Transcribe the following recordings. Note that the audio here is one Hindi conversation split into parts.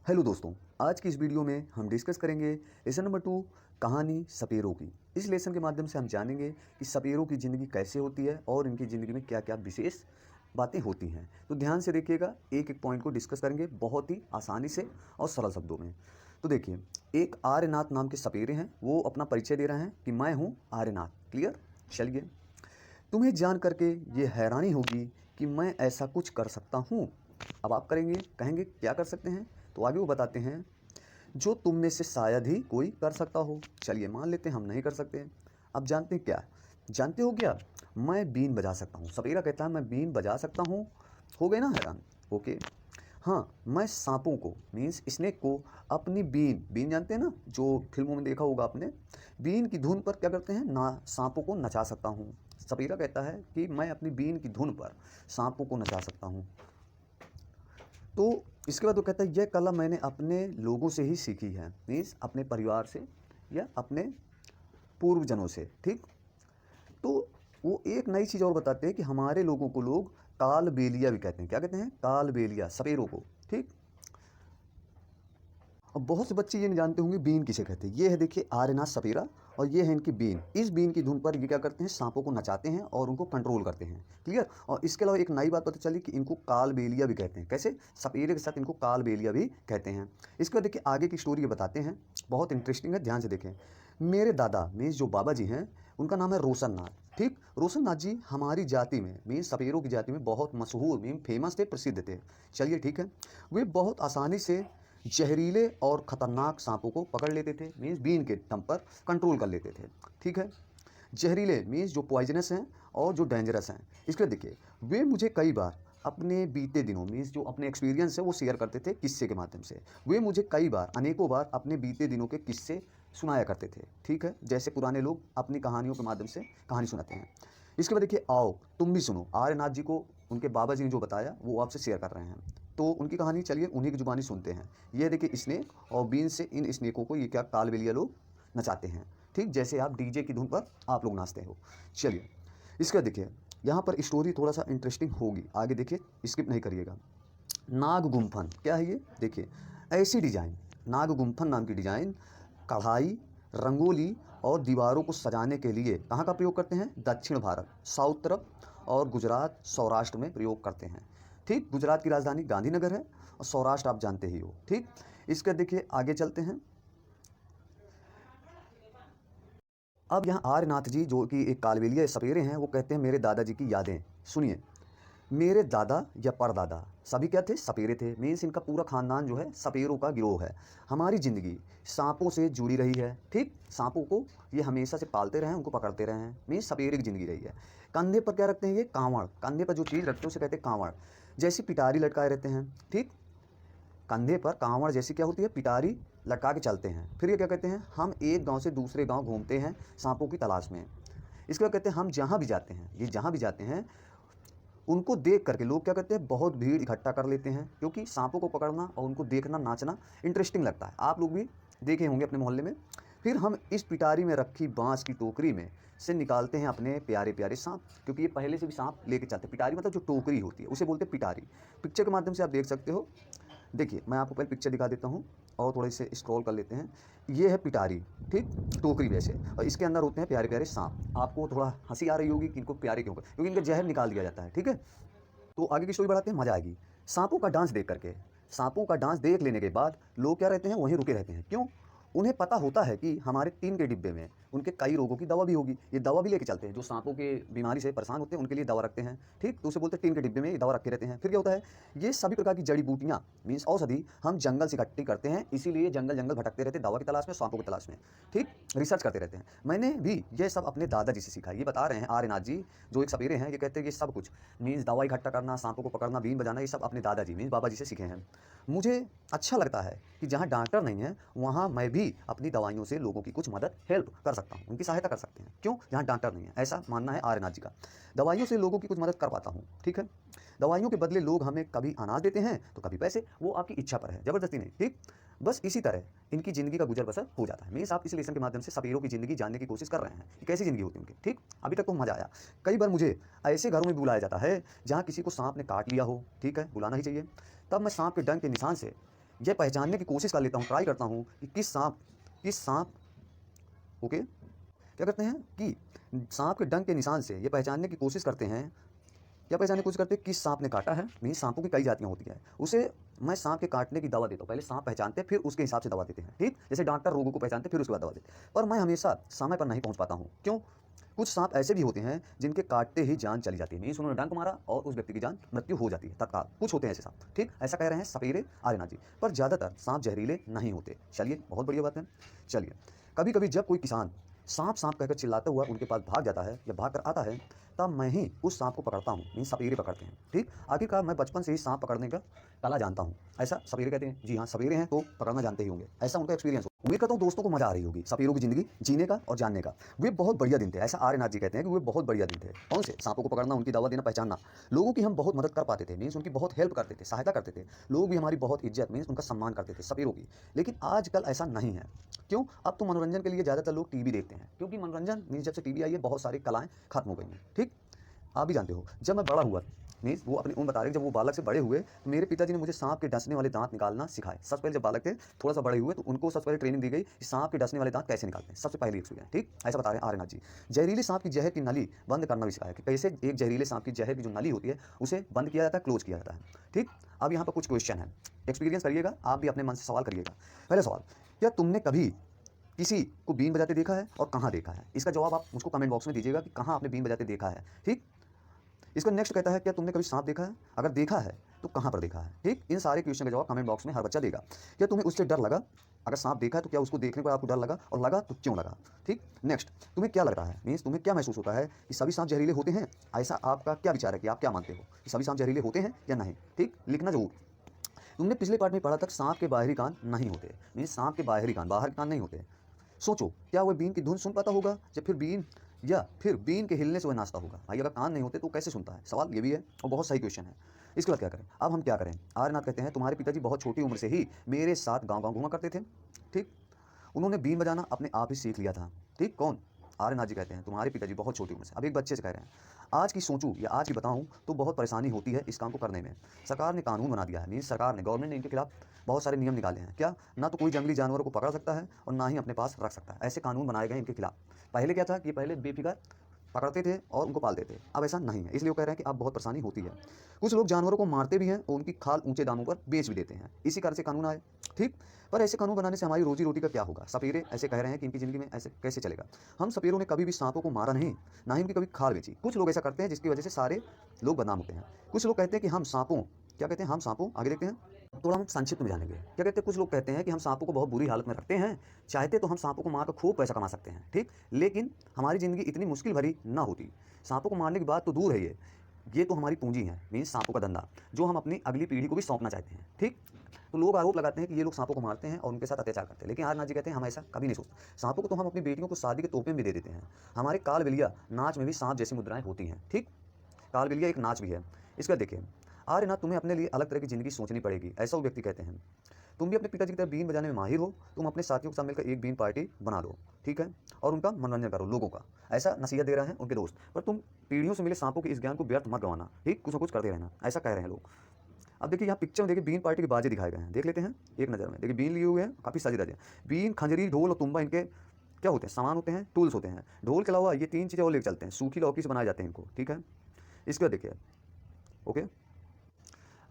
हेलो दोस्तों, आज की इस वीडियो में हम डिस्कस करेंगे लेसन नंबर 2 कहानी सपेरों की। इस लेसन के माध्यम से हम जानेंगे कि सपेरों की ज़िंदगी कैसे होती है और इनकी ज़िंदगी में क्या क्या विशेष बातें होती हैं। तो ध्यान से देखिएगा, एक एक पॉइंट को डिस्कस करेंगे बहुत ही आसानी से और सरल शब्दों में। तो देखिए, एक आर्यनाथ नाम के सपेरे हैं, वो अपना परिचय दे रहे हैं कि मैं हूँ आर्यनाथ। क्लियर? चलिए, तुम्हें जान करके ये हैरानी होगी कि मैं ऐसा कुछ कर सकता हूँ। अब आप कहेंगे क्या कर सकते हैं? तो आगे वो बताते हैं, जो तुम में से शायद ही कोई कर सकता हो। चलिए मान लेते हैं हम नहीं कर सकते। अब जानते हैं क्या? जानते हो क्या? मैं बीन बजा सकता हूँ। सपेरा कहता है मैं बीन बजा सकता हूँ। हो गए ना हैरान? ओके। हाँ, मैं सांपों को मीन्स स्नेक को अपनी बीन बीन जानते हैं ना, जो फिल्मों में देखा होगा आपने, बीन की धुन पर क्या करते हैं ना, सांपों को नचा सकता हूँ। सपेरा कहता है कि मैं अपनी बीन की धुन पर सांपों को नचा सकता हूँ। तो इसके बाद वो कहता है यह कला मैंने अपने लोगों से ही सीखी है, मीन्स अपने परिवार से या अपने पूर्वजनों से। ठीक। तो वो एक नई चीज़ और बताते हैं कि हमारे लोगों को लोग कालबेलिया भी कहते हैं। क्या कहते हैं? कालबेलिया, सपेरों को। ठीक। और बहुत से बच्चे ये नहीं जानते होंगे बीन किसे कहते हैं। ये है देखिए आर्यनाथ सपेरा, और ये है इनकी बीन। इस बीन की धुन पर ये क्या करते हैं, सांपों को नचाते हैं और उनको कंट्रोल करते हैं। क्लियर? और इसके अलावा एक नई बात पता चली कि इनको कालबेलिया भी कहते हैं। कैसे? सपेरे के साथ इनको कालबेलिया भी कहते हैं। इसके बाद देखिए आगे की स्टोरी बताते हैं, बहुत इंटरेस्टिंग है, ध्यान से देखें। मेरे दादा मीन्स जो बाबा जी हैं, उनका नाम है रोशन नाथ। ठीक। रोशन नाथ जी हमारी जाति में मीन्स सपेरों की जाति में बहुत मशहूर मीन फेमस थे, प्रसिद्ध थे। चलिए ठीक है। वे बहुत आसानी से जहरीले और ख़तरनाक सांपों को पकड़ लेते थे, मीन्स बीन के दम पर कंट्रोल कर लेते थे। ठीक है। जहरीले मीन्स जो पॉइजनस हैं और जो डेंजरस हैं। इसके देखिए, वे मुझे कई बार अपने बीते दिनों मीन्स जो अपने एक्सपीरियंस है वो शेयर करते थे किस्से के माध्यम से। वे मुझे कई बार अनेकों बार अपने बीते दिनों के किस्से सुनाया करते थे। ठीक है, जैसे पुराने लोग अपनी कहानियों के माध्यम से कहानी सुनाते हैं। इसके बाद देखिए, आओ तुम भी सुनो। आर्यनाथ जी को उनके बाबा जी ने जो बताया वो आपसे शेयर कर रहे हैं, तो उनकी कहानी चलिए उन्हीं की जुबानी सुनते हैं। ये देखिए स्नेक, और बीन से इन स्नेकों को ये क्या कालबेलिया लोग नचाते हैं। ठीक, जैसे आप डीजे की धुन पर आप लोग नाचते हो। चलिए इसका देखिए, यहाँ पर स्टोरी थोड़ा सा इंटरेस्टिंग होगी, आगे देखिए, स्किप नहीं करिएगा। नाग गुम्फन क्या है ये? देखिए ऐसी डिजाइन, नाग गुम्फन नाम की डिजाइन कढ़ाई, रंगोली और दीवारों को सजाने के लिए कहाँ का प्रयोग करते हैं? दक्षिण भारत, साउथ तरफ, और गुजरात सौराष्ट्र में प्रयोग करते हैं। ठीक, गुजरात की राजधानी गांधीनगर है और सौराष्ट्र आप जानते ही हो। ठीक। इसका देखिए आगे चलते हैं। अब यहाँ आर्यनाथ जी जो कि एक कालबेलिया सपेरे हैं, वो कहते हैं मेरे दादाजी की यादें सुनिए। मेरे दादा या परदादा सभी क्या थे? सपेरे थे। मीन्स इनका पूरा खानदान जो है सपेरों का गिरोह है। हमारी ज़िंदगी सांपों से जुड़ी रही है। ठीक, सांपों को ये हमेशा से पालते रहे हैं, उनको पकड़ते रहे हैं। मीन्स सपेरे की ज़िंदगी रही है। कंधे पर क्या रखते हैं? ये कांवड़, कंधे पर जो चीज़ रखते हैं उसे कहते हैं कांवड़। जैसी पिटारी लटकाए रहते हैं। ठीक, कंधे पर कांवड़ जैसी क्या होती है? पिटारी लटका के चलते हैं। फिर ये क्या कहते हैं? हम एक गांव से दूसरे गांव घूमते हैं सांपों की तलाश में। इसके बाद कहते हैं हम जहाँ भी जाते हैं, ये जहाँ भी जाते हैं उनको देख करके लोग क्या करते हैं? बहुत भीड़ इकट्ठा कर लेते हैं, क्योंकि सांपों को पकड़ना और उनको देखना, नाचना इंटरेस्टिंग लगता है। आप लोग भी देखे होंगे अपने मोहल्ले में। फिर हम इस पिटारी में रखी बांस की टोकरी में से निकालते हैं अपने प्यारे प्यारे सांप, क्योंकि ये पहले से भी सांप लेके चलते हैं। पिटारी मतलब जो टोकरी होती है उसे बोलते हैं पिटारी। पिक्चर के माध्यम से आप देख सकते हो। देखिए मैं आपको पहले पिक्चर दिखा देता हूँ और थोड़े से स्क्रॉल कर लेते हैं। ये है पिटारी। ठीक, टोकरी वैसे, और इसके अंदर होते हैं प्यारे प्यारे सांप। आपको थोड़ा हंसी आ रही होगी कि इनको प्यारे क्यों, क्योंकि इनका जहर निकाल दिया जाता है। ठीक है। तो आगे की स्टोरी बढ़ाते हैं, मजा आएगी। सांपों का डांस देख करके, सांपों का डांस देख लेने के बाद लोग क्या रहते हैं? वहीं रुके रहते हैं। क्यों? उन्हें पता होता है कि हमारे टीन के डिब्बे में उनके कई रोगों की दवा भी होगी। ये दवा भी लेके चलते हैं, जो सांपों के बीमारी से परेशान होते हैं उनके लिए दवा रखते हैं। ठीक, तो उसे बोलते हैं टीन के डिब्बे में ये दवा रखे रहते हैं। फिर क्या होता है? ये सभी प्रकार की जड़ी बूटियाँ मीन्स औषधि हम जंगल से इकट्ठी करते हैं, इसीलिए जंगल जंगल भटकते रहते हैं दवा की तलाश में, सांपों की तलाश में। ठीक, रिसर्च करते रहते हैं। मैंने भी ये सब अपने दादाजी से सीखा। ये बता रहे हैं आर्यनाथ जी, जो एक सपेरे हैं, ये कहते हैं ये सब कुछ मीन्स दवा इकट्ठा करना, सांपों को पकड़ना, बीन बजाना, ये सब अपने दादाजी मीन्स बाबा जी से सीखे हैं। मुझे अच्छा लगता है कि जहाँ डॉक्टर नहीं है वहाँ मैं भी अपनी दवाइयों से लोगों की कुछ मदद हेल्प कर सकता हूँ, उनकी सहायता कर सकते हैं। क्यों? जहाँ डॉक्टर नहीं है, ऐसा मानना है आर्यनाथ जी का। दवाइयों से लोगों की कुछ मदद कर पाता हूँ। ठीक है। दवाइयों के बदले लोग हमें कभी अनाज देते हैं तो कभी पैसे, वो आपकी इच्छा पर है, ज़बरदस्ती नहीं। ठीक, बस इसी तरह इनकी ज़िंदगी का गुजर बसर हो जाता है। मीन्स आप इस लेसन के माध्यम से सपेरों की ज़िंदगी जानने की कोशिश कर रहे हैं कि कैसी ज़िंदगी होती है उनकी। ठीक, अभी तक तो मज़ा आया। कई बार मुझे ऐसे घरों में बुलाया जाता है जहाँ किसी को सांप ने काट लिया हो। ठीक है, बुलाना ही चाहिए। तब मैं सांप के डंक के निशान से यह पहचानने की कोशिश कर लेता हूँ, ट्राई करता हूँ कि किस सांप ओके क्या करते हैं कि सांप के डंक के निशान से ये पहचानने की कोशिश करते हैं, क्या पहचानने की कोशिश करते हैं किस सांप ने काटा है। नहीं, सांपों की कई जातियाँ होती हैं, उसे मैं सांप के काटने की दवा देता हूँ। पहले सांप पहचानते हैं, फिर उसके हिसाब से दवा देते हैं, ठीक। जैसे डॉक्टर रोगों को पहचानते हैं, फिर उसके बाद दवा देते हैं। पर मैं हमेशा समय पर नहीं पहुँच पाता हूँ। क्यों? कुछ सांप ऐसे भी होते हैं जिनके काटते ही जान चली जाती है। मीन्स उन्होंने डंक मारा और उस व्यक्ति की जान मृत्यु हो जाती है तत्काल। कुछ होते हैं ऐसे सांप, ठीक। ऐसा कह रहे हैं सपेरे, आर्यनाथ जी। पर ज़्यादातर सांप जहरीले नहीं होते। चलिए, बहुत बढ़िया बात है। चलिए, कभी कभी जब कोई किसान सांप सांप कहकर चिल्लाता हुआ उनके पास भाग जाता है या भाग कर आता है, तब मैं ही उस सांप को पकड़ता हूँ। मीन्स सपेरे पकड़ते हैं, ठीक। आखिरकार मैं बचपन से ही सांप पकड़ने का कला जानता हूँ। ऐसा सपेरे कहते हैं। जी हाँ, सपेरे हैं तो पकड़ना जानते ही होंगे, ऐसा उनका एक्सपीरियंस हो। उम्मीद करता हूँ दोस्तों को मजा आ रही होगी सपेरों की जिंदगी जीने का और जानने का। वे बहुत बढ़िया दिन थे, ऐसा आर्यनाथ जी कहते हैं कि वे बहुत बढ़िया दिन थे। कौन से? सांपों को पकड़ना, उनकी दवा देना, पहचानना। लोगों की हम बहुत मदद कर पाते थे, मीन्स उनकी बहुत हेल्प करते थे, सहायता करते थे। लोग भी हमारी बहुत इज्जत मीन्स उनका सम्मान करते थे सपेरों की। लेकिन आजकल ऐसा नहीं है। क्यों? अब तो मनोरंजन के लिए ज़्यादातर लोग टीवी देखते हैं, क्योंकि मनोरंजन मीन्स जब से टीवी आई है बहुत सारी कलाएं खत्म हो गई हैं, ठीक। आप भी जानते हो, जब मैं बड़ा हुआ मीन्स वो अपनी उम्र बता रहे, जब वो बालक से बड़े हुए तो मेरे पिताजी ने मुझे सांप के डसने वाले दांत निकालना सिखाए। सबसे पहले जब बालक थे, थोड़ा सा बड़े हुए तो उनको सबसे पहले ट्रेनिंग दी गई कि सांप के डसने वाले दांत कैसे निकालते हैं। सबसे पहली एक्सपीरियंस, ठीक। ऐसा बता रहे हैं आर्यनाथ जी। जहरीले सांप की जहर की नली बंद करना भी सिखाया कि कैसे एक जहरीले सांप की जहर की जो नली होती है उसे बंद किया जाता है, क्लोज किया जाता है, ठीक। अब यहाँ पर कुछ क्वेश्चन है, एक्सपीरियंस करिएगा, आप भी अपने मन से सवाल करिएगा। पहला सवाल, क्या तुमने कभी किसी को बीन बजाते देखा है और कहाँ देखा है? इसका जवाब आप मुझको कमेंट बॉक्स में दीजिएगा कि कहाँ आपने बीन बजाते देखा है, ठीक। इसका नेक्स्ट कहता है, क्या तुमने कभी सांप देखा है? अगर देखा है तो कहाँ पर देखा है, ठीक। इन सारे क्वेश्चन का जवाब कमेंट बॉक्स में हर बच्चा देगा। क्या तुम्हें उससे डर लगा? अगर सांप देखा है तो क्या उसको देखने पर आपको डर लगा, और लगा तो क्यों लगा, ठीक। नेक्स्ट, तुम्हें क्या लग रहा है, मीन्स तुम्हें क्या महसूस होता है कि सभी सांप जहरीले होते हैं? ऐसा आपका क्या विचार है कि आप क्या मानते हो कि सभी सांप जहरीले होते हैं या नहीं, ठीक। लिखना जरूर। तुमने पिछले पार्ट में पढ़ा तक सांप के बाहरी कान नहीं होते, मीन्स सांप के बाहरी कान, बाहर के कान नहीं होते। सोचो, क्या वह बीन की धुन सुन पाता होगा या फिर बीन के हिलने से वह नाचता होगा? भाई अगर कान नहीं होते तो कैसे सुनता है? सवाल ये भी है और बहुत सही क्वेश्चन है। इसके बाद क्या करें? अब हम क्या करें? आर्यनाथ कहते हैं, तुम्हारे पिताजी बहुत छोटी उम्र से ही मेरे साथ गाँव गाँव घूमा करते थे, ठीक। उन्होंने बीन बजाना अपने आप ही सीख लिया था, ठीक। कौन? आर्यनाथ जी कहते हैं, तुम्हारे पिताजी बहुत छोटी उम्र से, अब एक बच्चे से कह रहे हैं। आज की सोचूं या आज की बताऊं तो बहुत परेशानी होती है इस काम को करने में। सरकार ने कानून बना दिया है, मीन्स सरकार ने, गवर्नमेंट ने इनके खिलाफ बहुत सारे नियम निकाले हैं। क्या? ना तो कोई जंगली जानवरों को पकड़ सकता है और ना ही अपने पास रख सकता है। ऐसे कानून बनाए गए इनके खिलाफ। पहले क्या था कि पहले बेफिक्र पकड़ते थे और उनको पालते थे, अब ऐसा नहीं है। इसलिए वो कह रहे हैं कि अब बहुत परेशानी होती है। कुछ लोग जानवरों को मारते भी हैं और उनकी खाल ऊंचे दामों पर बेच भी देते हैं। इसी कारण से कानून आए, ठीक। पर ऐसे कानून बनाने से हमारी रोजी रोटी का क्या होगा? सपेरे ऐसे कह रहे हैं कि इनकी ज़िंदगी में ऐसे कैसे चलेगा? हम सपेरों ने कभी भी सांपों को मारा नहीं, ना ही उनकी कभी खाल बेची। कुछ लोग ऐसा करते हैं जिसकी वजह से सारे लोग बदनाम होते हैं। कुछ लोग कहते हैं कि हम सांपों, क्या कहते हैं? हम सांपों, आगे देखते हैं, थोड़ा हम संक्षिप्त में जानेंगे। क्या कहते हैं? कुछ लोग कहते हैं कि हम सांपों को बहुत बुरी हालत में रखते हैं, चाहते तो हम सांपों को मारकर खूब पैसा कमा सकते हैं, ठीक। लेकिन हमारी ज़िंदगी इतनी मुश्किल भरी ना होती। सांपों को मारने की बात तो दूर है, ये तो हमारी पूंजी है, मीन्स सांपों का धंधा, जो हम अपनी अगली पीढ़ी को भी सौंपना चाहते हैं, ठीक। तो लोग आरोप लगाते हैं कि ये लोग सांपों को मारते हैं और उनके साथ अत्याचार करते हैं, लेकिन आर्यनाथ जी कहते हैं हम ऐसा कभी नहीं सोचते। सांपों को तो हम अपनी बेटियों को शादी के तोहफे में भी दे देते हैं। हमारे कालबेलिया नाच में भी सांप जैसी मुद्राएं होती हैं, ठीक। कालबेलिया एक नाच भी है। इसका देखिए, आर्यनाथ तुम्हें अपने लिए अलग तरह की ज़िंदगी सोचनी पड़ेगी, ऐसा वो व्यक्ति कहते हैं। तुम भी अपने पिताजी की तरह बीन बजाने में माहिर हो, तुम अपने साथियों के साथ मिलकर एक बीन पार्टी बना लो, ठीक है, और उनका मनोरंजन करो लोगों का। ऐसा नसीहत दे रहे हैं उनके दोस्त। पर तुम पीढ़ियों से मिले सांपों के इस ज्ञान को व्यर्थ मत गंवाना, ठीक। कुछ ना कुछ करते रहना, ऐसा कह रहे हैं लोग। अब देखिए यहाँ पिक्चर में देखिए बीन पार्टी के बाजे दिखाए गए हैं, देख लेते हैं एक नज़र में। देखिए बीन लिए हुए हैं, काफ़ी सजे धजे। बीन, खंजरी, ढोल और तुम्बा इनके क्या होते हैं? सामान होते हैं, टूल्स होते हैं। ढोल के अलावा ये 3 चीज़ें और लेकर चलते हैं, सूखी लौकी से बनाए जाते हैं इनको, ठीक है। इसके बाद देखिए, ओके।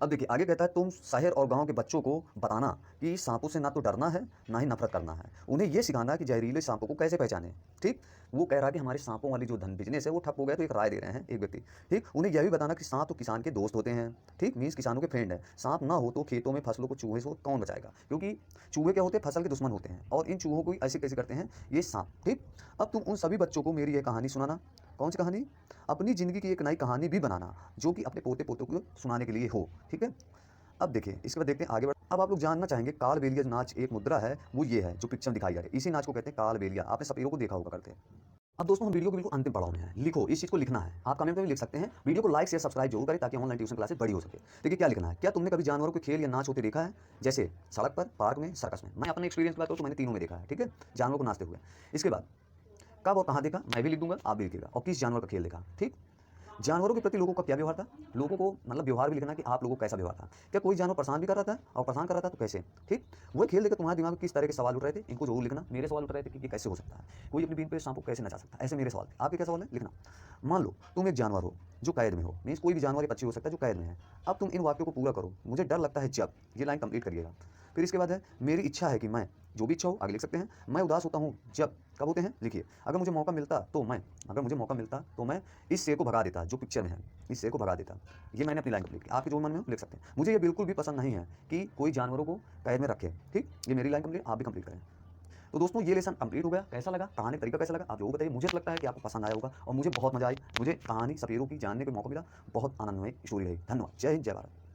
अब देखिए आगे कहता है, तुम शहर और गांव के बच्चों को बताना कि सांपों से ना तो डरना है ना ही नफरत करना है। उन्हें यह सिखाना है कि जहरीले सांपों को कैसे पहचाने, ठीक। वो कह रहा है कि हमारे सांपों वाली जो धन बिजनेस है वो ठप हो गया, तो एक राय दे रहे हैं एक व्यक्ति, ठीक। उन्हें यह भी बताना कि सांप तो किसान के दोस्त होते हैं, ठीक, मीन्स किसानों के फ्रेंड है। सांप ना हो तो खेतों में फसलों को चूहे से कौन बचाएगा? क्योंकि चूहे क्या होते हैं? फसल के दुश्मन होते हैं, और इन चूहों को ऐसे कैसे करते हैं ये सांप, ठीक। अब तुम उन सभी बच्चों को मेरी यह कहानी सुनाना। कौन सी कहानी? अपनी ज़िंदगी की एक नई कहानी भी बनाना, जो कि अपने पोते पोतों को सुनाने के लिए हो, ठीक है। अब देखिए इसके बाद देखते हैं आगे बढ़। अब आप लोग जानना चाहेंगे कालबेलिया नाच एक मुद्रा है, वो ये है जो पिक्चर में दिखाई जा रही है, इसी नाच को कहते हैं कालबेलिया। आपने सपेरों को देखा होगा करते। अब दोस्तों हम वीडियो के बिल्कुल अंतिम पड़ाव में हैं। लिखो, इस चीज़ को लिखना है, आप कमेंट में भी लिख सकते हैं। वीडियो को लाइक शेयर सब्सक्राइब जरूर करें ताकि ऑनलाइन ट्यूशन क्लासेस बड़ी हो सके। देखिए क्या लिखना है, क्या तुमने कभी जानवरों के खेल या नाच होते देखा है? जैसे सड़क पर, पार्क में, सर्कस में। मैं अपने एक्सपीरियंस की बात करूँ तो मैंने तीनों में देखा है, ठीक है, जानवरों को नाचते हुए। इसके बाद कब और कहाँ देखा मैं भी लिख दूंगा, आप भी लिखिएगा, और किस जानवर का खेल देखा, ठीक। जानवरों के प्रति लोगों का क्या व्यवहार था? लोगों को मतलब व्यवहार भी लिखना कि आप लोगों का कैसा व्यवहार था। क्या कोई जानवर परेशान भी कर रहा था और परेशान कर रहा था तो कैसे? ठीक? वही खेल देखकर तुम्हारे दिमाग में किस तरह के सवाल उठ रहे थे, इनको ज़रूर लिखना। मेरे सवाल उठ रहे थे कि ये कैसे हो सकता है? कोई अपनी बीन पे सांप को कैसे नचा सकता है? ऐसे मेरे सवाल थे। आपके क्या सवाल है? लिखना। मान लो तुम एक जानवर हो जो कैद में हो, मीन्स कोई भी जानवर या पक्षी हो सकता है जो कैद में है। अब तुम इन वाक्यों को पूरा करो। मुझे डर लगता है जब, ये लाइन कंप्लीट करिएगा। फिर इसके बाद है मेरी इच्छा है कि मैं, जो भी इच्छा हो आगे लिख सकते हैं। मैं उदास होता हूँ जब, कब होते हैं लिखिए। अगर मुझे मौका मिलता तो मैं इस शेर को भगा देता जो पिक्चर में है, इस शेर को भगा देता। ये मैंने अपनी लाइन कंप्लीट की। आपके जो मन में हो लिख सकते हैं। मुझे ये बिल्कुल भी पसंद नहीं है कि कोई जानवरों को कैद में रखे। ठीक, ये मेरी लाइन कंप्लीट, आप भी कंप्लीट करें। तो दोस्तों ये लेसन कंप्लीट हो गया। कैसा लगा, कहानी का तरीका कैसा लगा, आप जरूर बताइए। मुझे तो लगता है कि आपको पसंद आया होगा और मुझे बहुत मजा आई। मुझे कहानी सपेरों की जानने का मौका मिला। बहुत आनंदमय स्टोरी रही। धन्यवाद। जय हिंद, जय भारत।